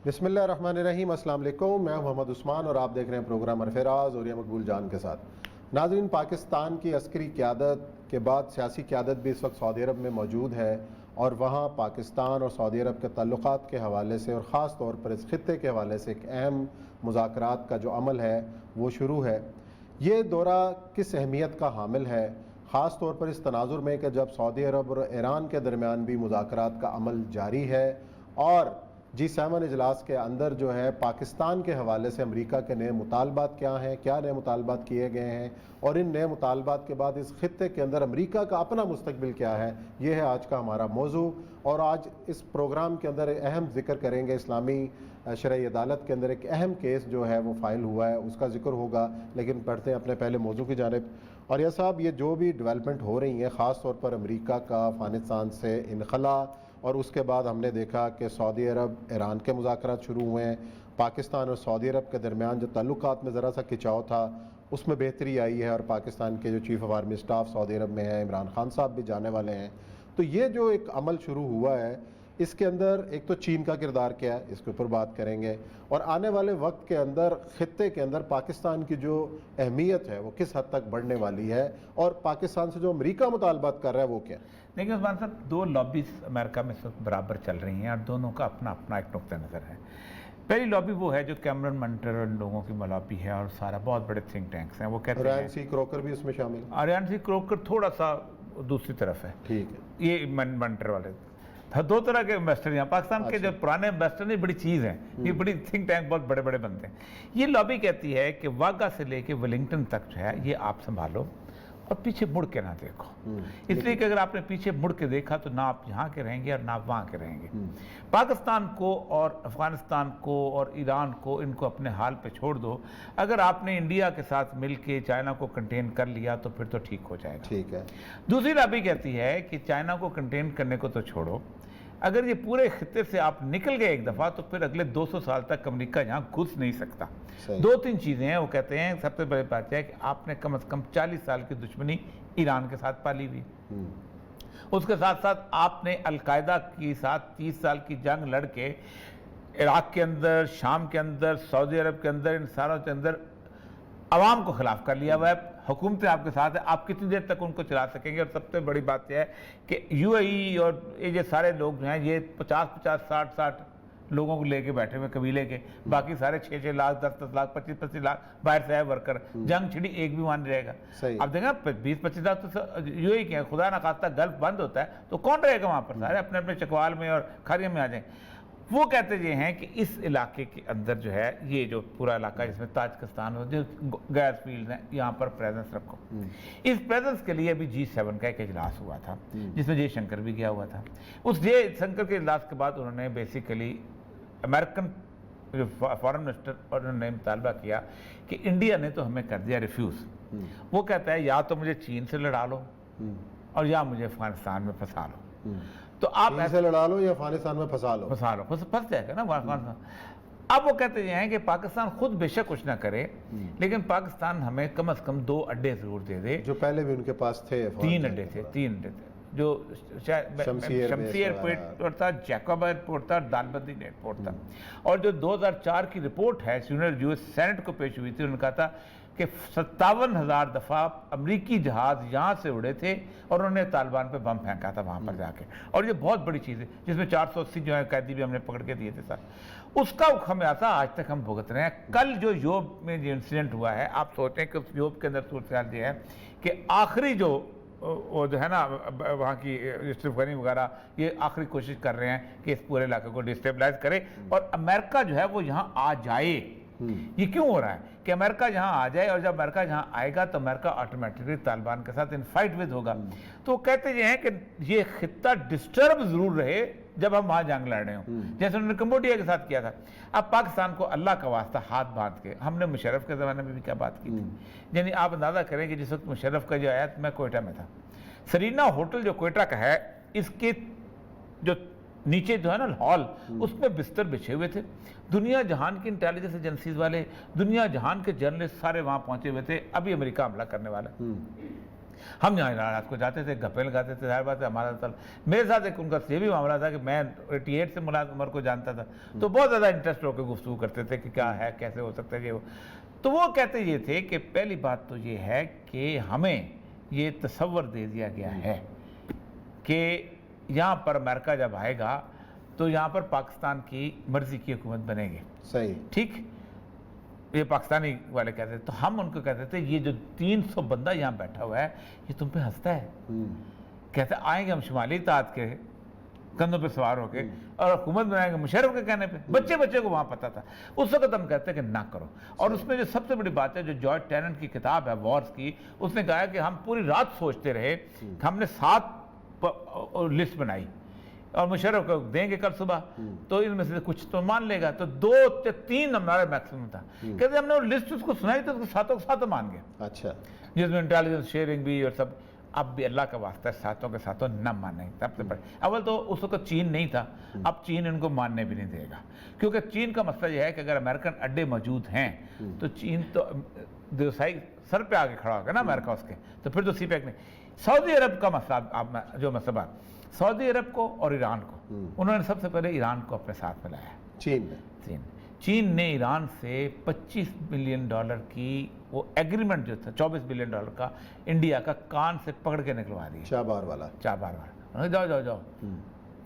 بسم اللہ الرحمن الرحیم۔ السلام علیکم، میں محمد عثمان اور آپ دیکھ رہے ہیں پروگرام عرف راز اور یہ مقبول جان کے ساتھ۔ ناظرین، پاکستان کی عسکری قیادت کے بعد سیاسی قیادت بھی اس وقت سعودی عرب میں موجود ہے، اور وہاں پاکستان اور سعودی عرب کے تعلقات کے حوالے سے اور خاص طور پر اس خطے کے حوالے سے ایک اہم مذاکرات کا جو عمل ہے وہ شروع ہے۔ یہ دورہ کس اہمیت کا حامل ہے، خاص طور پر اس تناظر میں کہ جب سعودی عرب اور ایران کے درمیان بھی مذاکرات کا عمل جاری ہے، اور G7 اجلاس کے اندر جو ہے پاکستان کے حوالے سے امریکہ کے نئے مطالبات کیا ہیں، کیا نئے مطالبات کیے گئے ہیں، اور ان نئے مطالبات کے بعد اس خطے کے اندر امریکہ کا اپنا مستقبل کیا ہے، یہ ہے آج کا ہمارا موضوع۔ اور آج اس پروگرام کے اندر اہم ذکر کریں گے، اسلامی شرعی عدالت کے اندر ایک اہم کیس جو ہے وہ فائل ہوا ہے، اس کا ذکر ہوگا، لیکن پڑھتے ہیں اپنے پہلے موضوع کی جانب۔ اور یہ صاحب، یہ جو بھی ڈیولپمنٹ ہو رہی ہیں، خاص طور پر امریکہ کا افغانستان سے انخلا، اور اس کے بعد ہم نے دیکھا کہ سعودی عرب ایران کے مذاکرات شروع ہوئے ہیں، پاکستان اور سعودی عرب کے درمیان جو تعلقات میں ذرا سا کھچاؤ تھا اس میں بہتری آئی ہے، اور پاکستان کے جو چیف آف آرمی اسٹاف سعودی عرب میں ہیں، عمران خان صاحب بھی جانے والے ہیں۔ تو یہ جو ایک عمل شروع ہوا ہے، اس کے اندر ایک تو چین کا کردار کیا ہے، اس کے اوپر بات کریں گے، اور آنے والے وقت کے اندر خطے کے اندر پاکستان کی جو اہمیت ہے وہ کس حد تک بڑھنے والی ہے، اور پاکستان سے جو امریکہ مطالبات کر رہا ہے وہ کیا ہے۔ دیکھیں عثمان صاحب، دو لابیز امریکہ میں سب برابر چل رہی ہیں، اور دونوں کا اپنا اپنا ایک نقطہ نظر ہے۔ پہلی لابی وہ ہے جو کیمرن منٹر اور لوگوں کی لابی ہے، اور سارا بہت بڑے تھنک ٹینکس ہیں، وہ کہتے ہیں ریان سی کروکر بھی اس میں شامل ہے۔ ریان سی کروکر تھوڑا سا دوسری طرف ہے، ٹھیک ہے، یہ منٹر والے دو طرح کے انویسٹر ہیں پاکستان کے۔ جو پرانے انویسٹر نہیں، بڑی چیز ہیں یہ، بڑی تھنک ٹینک بہت بڑے بڑے بنتے ہیں۔ یہ لابی کہتی ہے کہ واگا سے لے کے ولنگٹن تک جو ہے یہ آپ سنبھالو اور پیچھے مڑ کے نہ دیکھو، اس لیے کہ اگر آپ نے پیچھے مڑ کے دیکھا تو نہ آپ یہاں کے رہیں گے اور نہ آپ وہاں کے رہیں گے۔ پاکستان کو اور افغانستان کو اور ایران کو، ان کو اپنے حال پہ چھوڑ دو۔ اگر آپ نے انڈیا کے ساتھ مل کے چائنا کو کنٹین کر لیا تو پھر تو ٹھیک ہو جائے گا۔ ٹھیک ہے۔ دوسری لابی کہتی ہے کہ چائنا کو کنٹین کرنے کو تو چھوڑو، اگر یہ پورے خطے سے آپ نکل گئے ایک دفعہ تو پھر اگلے 200 سال تک امریکہ یہاں گھس نہیں سکتا۔ دو تین چیزیں ہیں، وہ کہتے ہیں سب سے بڑی بات ہے کہ آپ نے کم از کم 40 سال کی دشمنی ایران کے ساتھ پالی ہوئی، اس کے ساتھ ساتھ آپ نے القاعدہ کے ساتھ 30 سال کی جنگ لڑ کے عراق کے اندر، شام کے اندر، سعودی عرب کے اندر، ان ساروں کے اندر عوام کو خلاف کر لیا ہوا ہے۔ حکومتیں آپ کے ساتھ ہیں، آپ کتنی دیر تک ان کو چلا سکیں گے؟ اور سب سے بڑی بات یہ ہے کہ یو اے ای اور یہ سارے لوگ جو ہیں یہ 50-50 60-60 لوگوں کو لے کے بیٹھے ہوئے قبیلے کے، باقی سارے 6-6 لاکھ 10-10 لاکھ 25-25 لاکھ باہر سے آئے ورکر، جنگ چھڑی ایک بھی وہاں نہیں رہے گا۔ اب دیکھیں 20-25 لاکھ تو یو اے ای کے، خدا نہ خواستہ گلف بند ہوتا ہے تو کون رہے گا وہاں پر؟ سارے اپنے اپنے چکوال میں اور کھاریم میں آ جائیں۔ وہ کہتے یہ ہیں کہ اس علاقے کے اندر جو ہے یہ جو پورا علاقہ جس میں تاجکستان ہو، جو گیس فیلڈز ہیں، یہاں پر پریزنس رکھو۔ اس پریزنس کے لیے بھی G7 کا ایک اجلاس ہوا تھا جس میں جے شنکر بھی گیا ہوا تھا۔ اس جے شنکر کے اجلاس کے بعد انہوں نے بیسیکلی امریکن جو فارن منسٹر، اور انہوں نے مطالبہ کیا کہ انڈیا نے تو ہمیں کر دیا ریفیوز۔ وہ کہتا ہے یا تو مجھے چین سے لڑا لو اور یا مجھے افغانستان میں پھنسا لو۔ تو آپ ایسے لڑا لو یا افغانستان میں پھنسا لو، پھنس جائے گا نا افغانستان۔ اب وہ کہتے ہیں کہ پاکستان خود بے شک کچھ نہ کرے، لیکن پاکستان ہمیں کم از کم 2 اڈے ضرور دے دے، جو پہلے بھی ان کے پاس تھے۔ 3 اڈے تھے، جو شمسی ایئرپورٹ تھا، جیکوب ایئرپورٹ تھا، دالبندی ایئرپورٹ تھا۔ اور جو 2004 کی رپورٹ ہے جو سینٹ کو پیش ہوئی تھی، انہوں نے کہا تھا کہ 57,000 دفعہ امریکی جہاز یہاں سے اڑے تھے اور انہوں نے طالبان پہ بم پھینکا تھا وہاں پر جا کے، اور یہ بہت بڑی چیز ہے جس میں 480 جو ہے قیدی بھی ہم نے پکڑ کے دیے تھے سر۔ اس کا خمیازہ آج تک ہم بھگت رہے ہیں۔ کل جو یوب میں جو انسیڈنٹ ہوا ہے، آپ سوچیں کہ اس یوب کے اندر صورتحال یہ ہے کہ آخری وہ جو ہے نا وہاں کی یوسف غنی وغیرہ، یہ آخری کوشش کر رہے ہیں کہ اس پورے علاقے کو ڈسٹیبلائز کرے اور امریکہ جو ہے وہ یہاں آ جائے۔ یہ کیوں ہو رہا ہے کہ امریکہ یہاں آ جائے، اور جب امریکہ یہاں آئے گا تو امریکہ آٹومیٹکلی طالبان کے ساتھ ان فائٹ ود ہوگا۔ تو کہتے یہ ہیں کہ یہ خطہ ڈسٹرب ضرور رہے جب ہم وہاں جنگ لڑ رہے ہوں، جیسے انہوں نے کمبوڈیا کے ساتھ کیا تھا۔ اب پاکستان کو اللہ کا واسطہ ہاتھ باندھ کے، ہم نے مشرف کے زمانے میں بھی کیا بات کی تھی، یعنی آپ اندازہ کریں کہ جس وقت مشرف کا جو آیا میں کوئٹہ میں تھا، سرینا ہوٹل جو کوئٹہ کا ہے، اس کے جو نیچے جو ہے نا ہال، اس میں بستر بچھے ہوئے تھے، دنیا جہان کی انٹیلیجنس ایجنسیز والے، دنیا جہان کے جرنلسٹ سارے وہاں پہنچے ہوئے تھے، ابھی امریکہ حملہ کرنے والا ہے۔ ہم یہاں رات کو جاتے تھے، گپے لگاتے تھے، ظاہر بات ہے ہمارا سال میرے ساتھ ایک ان کا یہ بھی معاملہ تھا کہ میں 88 سے مراد عمر کو جانتا تھا، تو بہت زیادہ انٹرسٹ ہو کے گفتگو کرتے تھے کہ کیا ہے، کیسے ہو سکتا ہے یہ وہ. تو وہ کہتے یہ تھے کہ پہلی بات تو یہ ہے کہ ہمیں یہ تصور دے دیا گیا ہے کہ یہاں پر امریکہ جب آئے گا تو یہاں پر پاکستان کی مرضی کی حکومت بنے گی. صحیح. ٹھیک، یہ پاکستانی والے کہتے تھے. تو ہم ان کو کہتے تھے یہ جو 300 بندہ یہاں بیٹھا ہوا ہے یہ تم پہ ہنستا ہے. کہتے آئیں گے ہم شمالی اتحاد کے کندھوں پہ سوار ہو کے اور حکومت بنائیں گے مشرف کے کہنے پہ. بچے کو وہاں پتہ تھا. اس وقت ہم کہتے ہیں کہ نہ کرو. اور اس میں جو سب سے بڑی بات ہے جو جارج ٹیننٹ کی کتاب ہے وارز کی، اس نے کہا کہ ہم پوری رات سوچتے رہے، ہم نے 7 لسٹ بنائی اور مشرف کو دیں گے کل صبح تو ان میں سے کچھ تو مان لے گا. تو 2 یا 3 ہمارا میکسیمم تھا. کہتے ہم نے وہ لسٹ اس کو سنائی تو اس کو ساتوں کے ساتھ مان گئے. اچھا. جس میں انٹیلیجنس شیئرنگ بھی اور سب. اب بھی اللہ کا واسطہ ہے ساتوں کے ساتھوں نہ مانیں. سب سے بڑے اول تو اس وقت چین نہیں تھا، اب چین ان کو ماننے بھی نہیں دے گا، کیونکہ چین کا مسئلہ یہ ہے کہ اگر امریکن اڈے موجود ہیں تو چین تو دیوسائی سر پہ آگے کھڑا ہوگا نا امریکہ اس کے، تو پھر تو سی پیک نہیں. سعودی عرب کا مسئلہ جو مسئلہ سعودی عرب کو اور ایران کو، انہوں نے سب سے پہلے ایران کو اپنے ساتھ ملایا. چین نے ایران سے $25 بلین کی وہ ایگریمنٹ جو تھا $24 بلین کا انڈیا کا کان سے پکڑ کے نکلوا دیا. چابہار والا جاؤ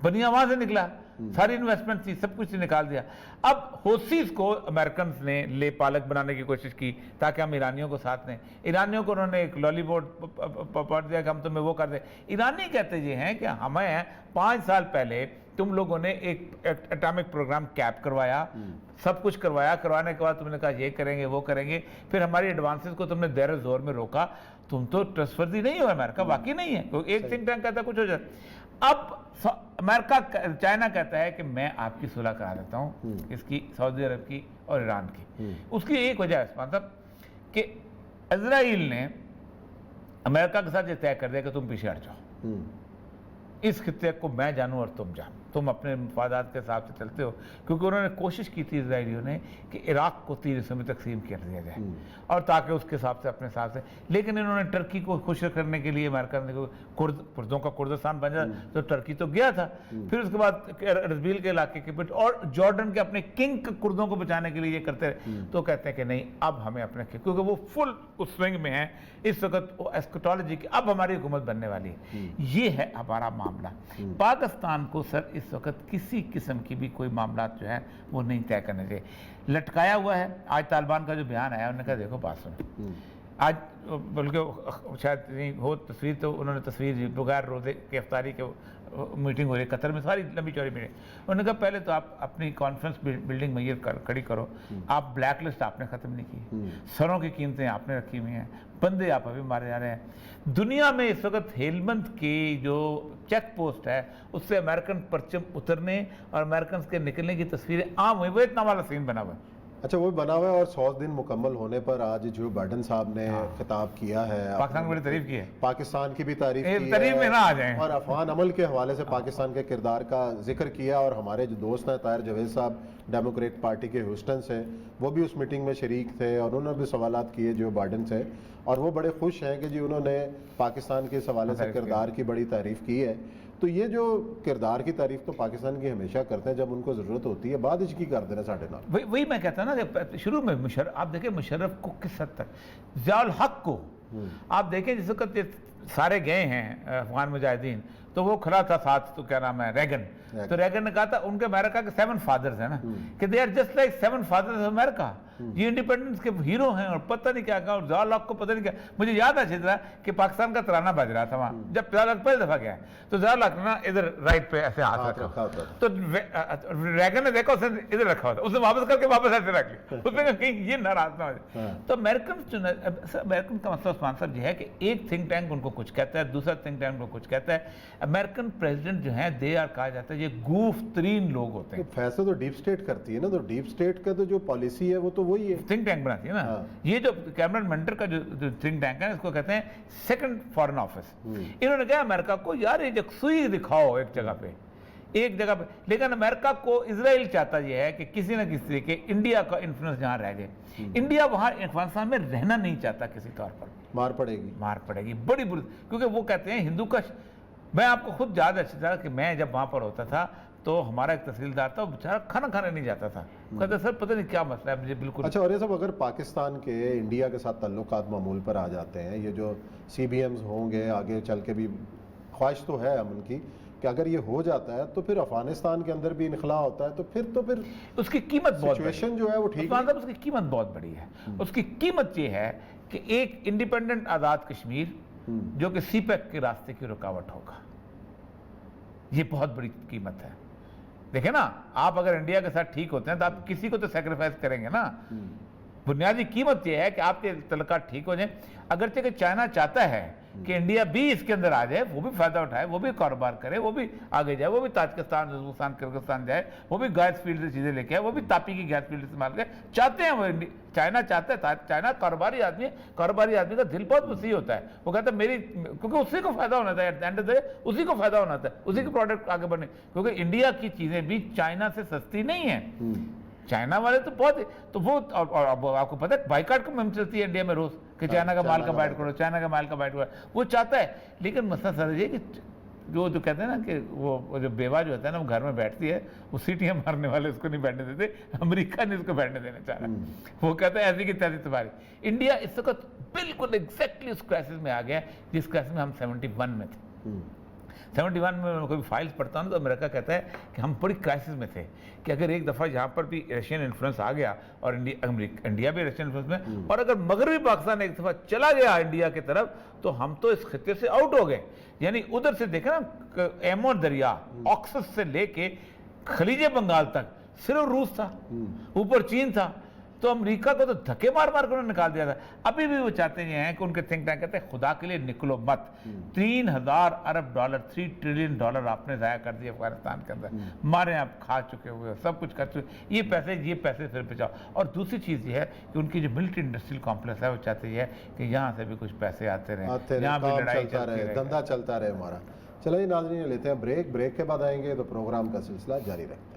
بنیا وہاں سے نکلا، ساری انویسٹمنٹ تھی، سب کچھ نکال دیا. اب ہوسیز کو امریکنز نے لے پالک بنانے کی کوشش کی تاکہ ہم ایرانیوں کو ساتھ لیں. ایرانیوں کو انہوں نے ایک لالی پوٹ پڑ دیا کہ ہم تمہیں وہ کر دیں. ایرانی کہتے یہ ہیں کہ ہمیں 5 سال پہلے تم لوگوں نے ایک ایٹامک پروگرام کیپ کروایا، سب کچھ کروانے کے بعد تم نے کہا یہ کریں گے وہ کریں گے، پھر ہماری ایڈوانسز کو تم نے دیر زور میں روکا. تم تو ٹرسٹورتھی نہیں ہو، امریکہ واقعی نہیں ہے. ایک تھنک ٹینک کہتا ہے کچھ ہو جائے. اب امریکہ چائنا کہتا ہے کہ میں آپ کی صلح کرا دیتا ہوں، اس کی سعودی عرب کی اور ایران کی. اس کی ایک وجہ ہے عثمان صاحب کہ اسرائیل نے امریکہ کے ساتھ یہ طے کر دیا کہ تم پیچھے ہٹ جاؤ، اس خطے کو میں جانوں اور تم جانو، تم اپنے مفادات کے حساب سے چلتے ہو. کیونکہ انہوں نے کوشش کی تھی اسرائیلیوں نے کہ عراق کو 3 حصوں میں تقسیم کر دیا جائے اور تاکہ اس کے حساب سے اپنے حساب سے، لیکن انہوں نے ٹرکی کو خوش کرنے کے لیے امریکہ نے کردوں کا کردستان بن جائے تو ٹرکی تو گیا تھا. پھر اس کے بعد اربیل کے علاقے کے اور جارڈن کے اپنے کنگ کردوں کو بچانے کے لیے یہ کرتے رہے. تو کہتے ہیں کہ نہیں اب ہمیں اپنے، کیونکہ وہ فل اس سوئنگ میں ہیں اس وقت ایسکٹالوجی کی، اب ہماری حکومت بننے والی ہے. یہ ہے ہمارا معاملہ. پاکستان کو سر اس وقت کسی قسم کی بھی کوئی معاملات جو ہیں وہ نہیں طے کرنے چاہیے. لٹکایا ہوا ہے. آج طالبان کا جو بیان آیا انہوں نے کہا دیکھو بات سنو، آج بلکہ شاید ہو تصویر تو انہوں نے تصویر بغیر روزے کے افطاری کے میٹنگ ہو رہی ہے قطر میں، ساری لمبی چوڑی میٹنگ. انہوں نے کہا پہلے تو آپ اپنی کانفرنس بلڈنگ میئر کھڑی کرو. آپ بلیک لسٹ آپ نے ختم نہیں کی، سروں کی قیمتیں آپ نے رکھی ہوئی ہیں، بندے آپ ابھی مارے جا رہے ہیں. دنیا میں اس وقت ہیلمند کی جو چیک پوسٹ ہے اس سے امریکن پرچم اترنے اور امریکنز کے نکلنے کی تصویریں عام ہوئی. وہ اتنا والا سین بنا ہوا ہے. اچھا وہ بنا ہوا ہے. اور 100 دن مکمل ہونے پر آج جو بائیڈن صاحب نے خطاب کیا ہے، پاکستان کی بڑی تعریف کی ہے، پاکستان کی بھی تعریف کی تعریف میں نہ آ جائیں، اور افغان عمل کے حوالے سے پاکستان کے کردار کا ذکر کیا. اور ہمارے جو دوست ہیں طاہر جاوید صاحب ڈیموکریٹ پارٹی کے ہیوسٹن سے، وہ بھی اس میٹنگ میں شریک تھے اور انہوں نے بھی سوالات کیے جو بائیڈن سے، اور وہ بڑے خوش ہیں کہ جی انہوں نے پاکستان کے اس حوالے سے کردار کی بڑی تعریف کی ہے. تو یہ جو کردار کی تعریف تو پاکستان کی ہمیشہ کرتے ہیں جب ان کو ضرورت ہوتی ہے، بعد اس کی کر دینا ساڑھے نال. وہی میں کہتا ہوں نا کہ شروع میں آپ دیکھیں مشرف کو کس حد تک، ضیاء الحق کو آپ دیکھیں جس وقت سارے گئے ہیں افغان مجاہدین تو وہ کھڑا تھا ساتھ، تو کیا نام ہے ریگن. تو ریگن نے کہا تھا ان کے امریکہ کے 7 فادرز ہیں نا، کہ they are just like 7 fathers of America. یہ انڈیپینڈنس کے ہیرو ہیں اور پتہ نہیں کیا کہا. اور ضیاء الحق کو پتہ نہیں کیا، مجھے یاد ہے اچھی طرح کہ پاکستان کا ترانہ بج رہا تھا وہاں جب ضیاء الحق پہلی دفعہ گیا تو ضیاء الحق نے نا ادھر رائٹ پہ ایسے ہاتھ رکھا، تو ریگن نے دیکھا اس نے ادھر رکھا ہوتا، اس نے واپس کر کے واپس ایسے رکھ لیا. اس نے کہا کہیں یہ ناراض نہ ہو جائے. تو امریکن کا مسئلہ عثمان صاحب یہ ہے کہ ایک تھنک ٹینک ان کو کچھ کہتا ہے، دوسرا تھنک ٹینک ان کو کچھ کہتا ہے. امریکن پریزیڈنٹ جو ہیں دے آر کہا جاتا ہے یہ گوف ترین لوگ ہوتے ہیں. فیصلہ تو ڈیپ سٹیٹ کرتی ہے نا، تو ڈیپ سٹیٹ کا تو جو پالیسی ہے وہ تو وہی ہے، تھنک ٹینک بناتی ہے نا. یہ جو کیمرن منٹر کا جو تھنک ٹینک ہے اس کو کہتے ہیں سیکنڈ فارن آفس. انہوں نے کہا امریکہ کو یار یہ سوئی دکھاؤ ایک جگہ پہ، ایک جگہ پہ. لیکن امریکہ کو اسرائیل چاہتا یہ ہے کہ کسی نہ کسی طریقے انڈیا کا انفلوئنس جہاں رہ جائے. انڈیا وہاں افغانستان میں رہنا نہیں چاہتا کسی طور پر. مار پڑے گی بڑی بری, کیونکہ وہ کہتے ہیں ہندو کا. میں آپ کو خود یاد اچھی طرح کہ میں جب وہاں پر ہوتا تھا تو ہمارا ایک تحصیلدار تھا, وہ بیچارہ کھانا کھانے نہیں جاتا تھا. کہتا سر پتہ نہیں کیا مسئلہ ہے مجھے بالکل. اچھا, اور یہ سب اگر پاکستان کے انڈیا کے ساتھ تعلقات معمول پر آ جاتے ہیں, یہ جو سی بی ایمز ہوں گے آگے چل کے بھی, خواہش تو ہے امن کی کہ اگر یہ ہو جاتا ہے تو پھر افغانستان کے اندر بھی انخلا ہوتا ہے تو پھر اس کی قیمت بہت سچویشن جو ہے وہ ٹھیک ہے. اس کی قیمت بہت بڑی ہے. اس کی قیمت یہ ہے کہ ایک انڈیپینڈنٹ آزاد کشمیر جو کہ سی پیک کے راستے کی رکاوٹ ہوگا, یہ بہت بڑی قیمت ہے. دیکھیں نا, آپ اگر انڈیا کے ساتھ ٹھیک ہوتے ہیں تو آپ کسی کو تو سیکریفائز کریں گے نا. بنیادی قیمت یہ ہے کہ آپ کے تعلقات ٹھیک ہو جائیں. اگرچہ کہ چائنا چاہتا ہے کہ انڈیا بھی اس کے اندر آ جائے, وہ بھی فائدہ اٹھائے, وہ بھی کاروبار کرے, وہ بھی آگے جائے, وہ بھی تاجکستان, ازبکستان, کرغزستان جائے, وہ بھی گیس فیلڈ سے چیزیں لے کے آئے, وہ بھی تاپی کی گیس فیلڈ استعمال کرے. چاہتے ہیں وہ, چائنا چاہتا ہے. چائنا کاروباری آدمی ہے, کاروباری آدمی کا دل بہت وسیع ہوتا ہے. وہ کہتا ہے میری, کیونکہ اسی کو فائدہ ہونا تھا, اسی کو فائدہ ہونا تھا, اسی کے پروڈکٹ آگے بڑھنے. کیونکہ انڈیا کی چیزیں بھی چائنا سے سستی نہیں ہیں. چائنا والے تو بہت, تو وہ آپ کو پتہ ہے بائیکاٹ کا مہم چلتی ہے انڈیا میں روز کہ چائنا کا مال کا بائٹ کرو, چائنا کا مال کا بائٹ کرو. وہ چاہتا ہے. لیکن مسئلہ سر یہ کہ جو کہتے ہیں نا کہ وہ جو بیوہ جو ہوتا ہے نا وہ گھر میں بیٹھتی ہے, وہ سیٹیاں مارنے والے اس کو نہیں بیٹھنے دیتے. امریکہ نے اس کو بیٹھنے دینا چاہ رہا ہے. وہ کہتا ہے ایسی کی تیسی تمہاری. انڈیا اس وقت بالکل ایگزیکٹلی اس کرائسس میں آ گیا جس کرائسس میں ہم 71 میں تھے. 71 میں کوئی فائلز پڑھتا ہوں تو امریکہ کہتا ہے کہ ہم بڑی کرائسس میں تھے کہ اگر ایک دفعہ یہاں پر بھی رشین انفلوئنس آ گیا اور انڈیا بھی رشین انفلوئنس میں, اور اگر مغربی پاکستان ایک دفعہ چلا گیا انڈیا کی طرف تو ہم تو اس خطے سے آؤٹ ہو گئے. یعنی ادھر سے دیکھیں نا, ایمو دریا آکسس سے لے کے خلیج بنگال تک صرف روس تھا, اوپر چین تھا. تو امریکہ کو تو دھکے مار مار کر نکال دیا تھا. ابھی بھی وہ چاہتے ہیں کہ ان کے تھنک ٹینک کہتے ہیں خدا کے لیے نکلو مت. 3000 ارب ڈالر, 3 ٹریلین ڈالر آپ نے ضائع کر دیا افغانستان کے اندر. مارے آپ کھا چکے ہوئے, سب کچھ کر چکے. یہ پیسے پھر بچاؤ. اور دوسری چیز یہ ہے کہ ان کی جو ملٹری انڈسٹریل کمپلیکس ہے وہ چاہتے یہ ہے کہ یہاں سے بھی کچھ پیسے آتے رہیں, یہاں بھی لڑائی چلتی رہے, دھندا چلتا رہے ہمارا. چلیں ناظرین لیتے ہیں بریک کے بعد آئیں گے تو پروگرام کا سلسلہ جاری رہے.